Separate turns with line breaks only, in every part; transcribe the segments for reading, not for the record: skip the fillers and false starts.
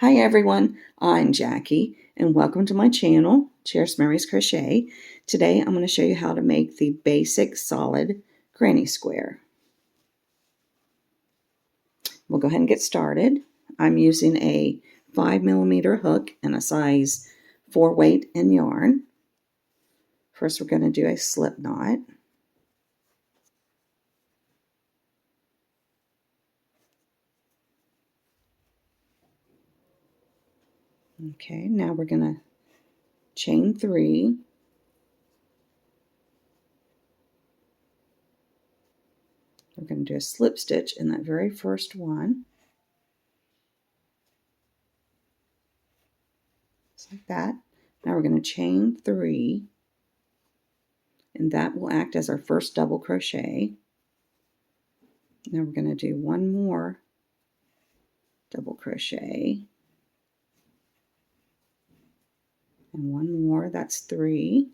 Hi everyone, I'm Jackie and welcome to my channel, Cheers Mary's Crochet. Today I'm going to show you how to make the basic solid granny square. We'll go ahead and get started. I'm using a 5mm hook and a size 4 weight in yarn. First we're going to do a slip knot. Okay, now we're going to chain 3. We're going to do a slip stitch in that very first one. Just like that. Now we're going to chain 3. And that will act as our first double crochet. Now we're going to do one more double crochet and one more, that's 3.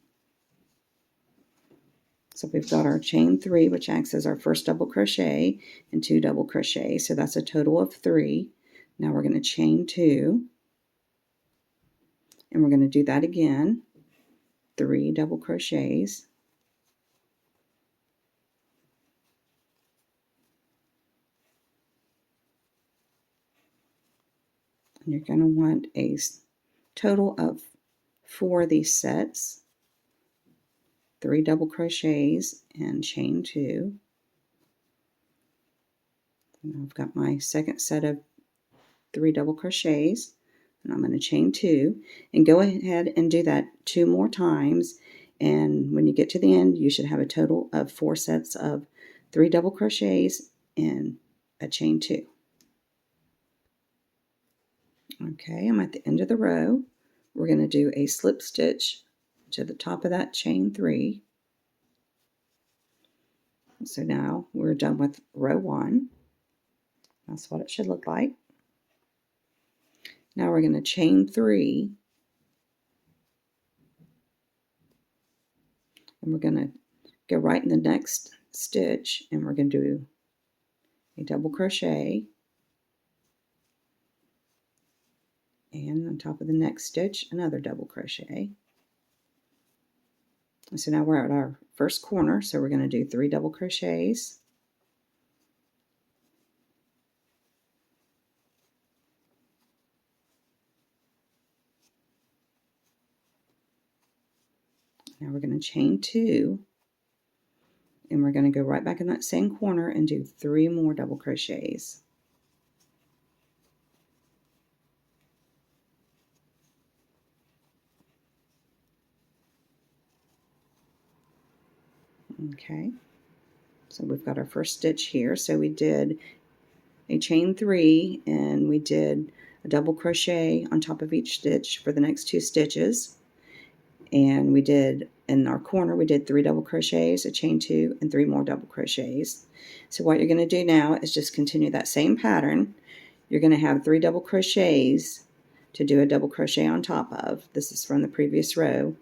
So we've got our chain 3, which acts as our first double crochet, and 2 double crochets, so that's a total of 3. Now we're going to chain 2 and we're going to do that again, 3 double crochets. And you're going to want a total of 4 of these sets, 3 double crochets and chain 2. And I've got my second set of 3 double crochets, and I'm going to chain 2 and go ahead and do that 2 more times, and when you get to the end you should have a total of 4 sets of 3 double crochets and a chain 2. Okay, I'm at the end of the row. We're going to do a slip stitch to the top of that chain 3. So now we're done with row 1. That's what it should look like. Now we're going to chain 3 and we're going to go right in the next stitch and we're going to do a double crochet, and on top of the next stitch another double crochet. So now we're at our first corner, so we're going to do 3 double crochets, now we're going to chain 2 and we're going to go right back in that same corner and do 3 more double crochets. Okay, so we've got our first stitch here. So we did a chain 3 and we did a double crochet on top of each stitch for the next 2 stitches, and we did in our corner we did 3 double crochets, a chain 2 and 3 more double crochets. So what you're going to do now is just continue that same pattern. You're going to have 3 double crochets to do a double crochet on top of. This is from the previous row.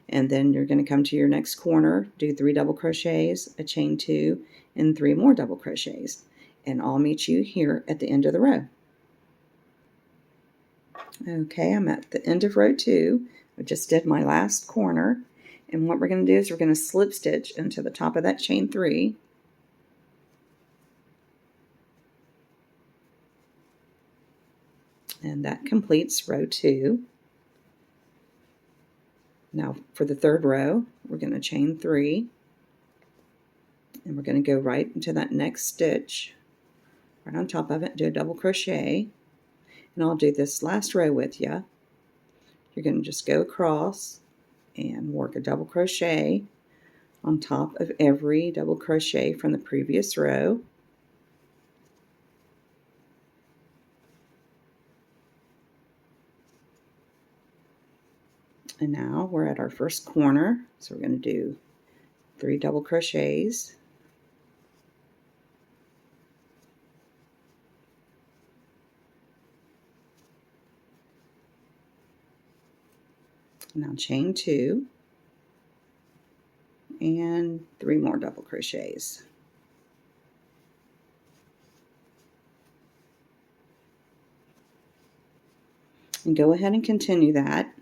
And then you're going to come to your next corner, do 3 double crochets, a chain 2 and 3 more double crochets, and I'll meet you here at the end of the row. Okay, I'm at the end of row 2. I just did my last corner, and what we're going to do is we're going to slip stitch into the top of that chain 3. And that completes row 2. Now for the third row, we're going to chain 3, and we're going to go right into that next stitch, right on top of it, do a double crochet, and I'll do this last row with you. You're going to just go across and work a double crochet on top of every double crochet from the previous row. And now we're at our first corner, so we're going to do 3 double crochets, now chain 2 and 3 more double crochets. And go ahead and continue that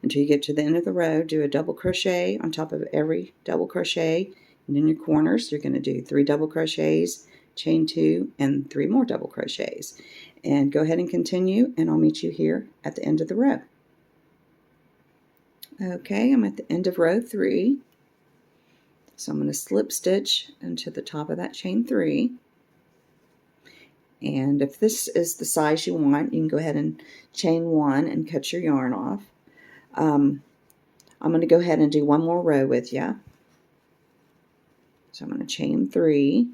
until you get to the end of the row. Do a double crochet on top of every double crochet, and in your corners you're going to do 3 double crochets, chain 2, and 3 more double crochets. And go ahead and continue, and I'll meet you here at the end of the row. Okay, I'm at the end of row 3, so I'm going to slip stitch into the top of that chain 3. And if this is the size you want, you can go ahead and chain 1 and cut your yarn off. I'm going to go ahead and do one more row with you. So I'm going to chain 3,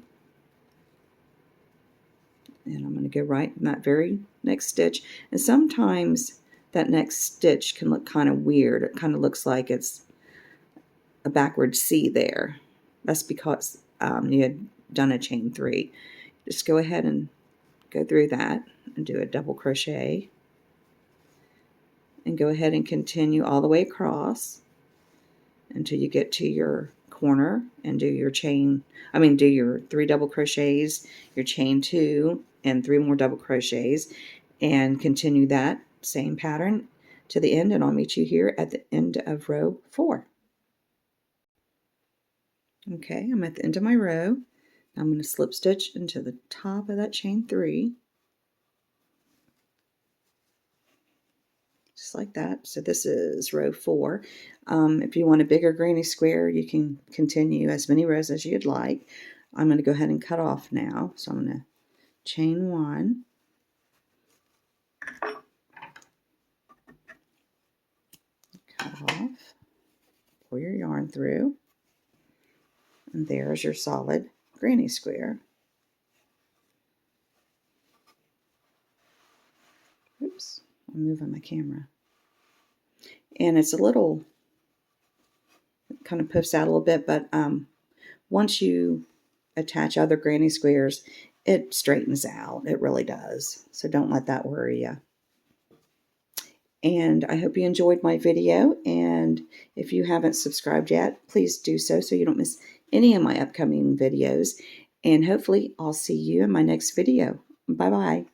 and I'm going to go right in that very next stitch. And sometimes that next stitch can look kind of weird. It kind of looks like it's a backward C there. That's because you had done a chain 3. Just go ahead and go through that and do a double crochet, and go ahead and continue all the way across until you get to your corner and do your do your 3 double crochets, your chain 2, and 3 more double crochets, and continue that same pattern to the end, and I'll meet you here at the end of row 4. Okay, I'm at the end of my row. I'm going to slip stitch into the top of that chain 3, just like that. So this is row 4. If you want a bigger granny square, you can continue as many rows as you'd like. I'm going to go ahead and cut off now. So I'm going to chain 1, cut off, pull your yarn through, and there's your solid granny square. Oops, I'm moving my camera. And it's a little, it kind of puffs out a little bit, but once you attach other granny squares, it straightens out. It really does. So don't let that worry you. And I hope you enjoyed my video. And if you haven't subscribed yet, please do so you don't miss any of my upcoming videos. And hopefully I'll see you in my next video. Bye-bye.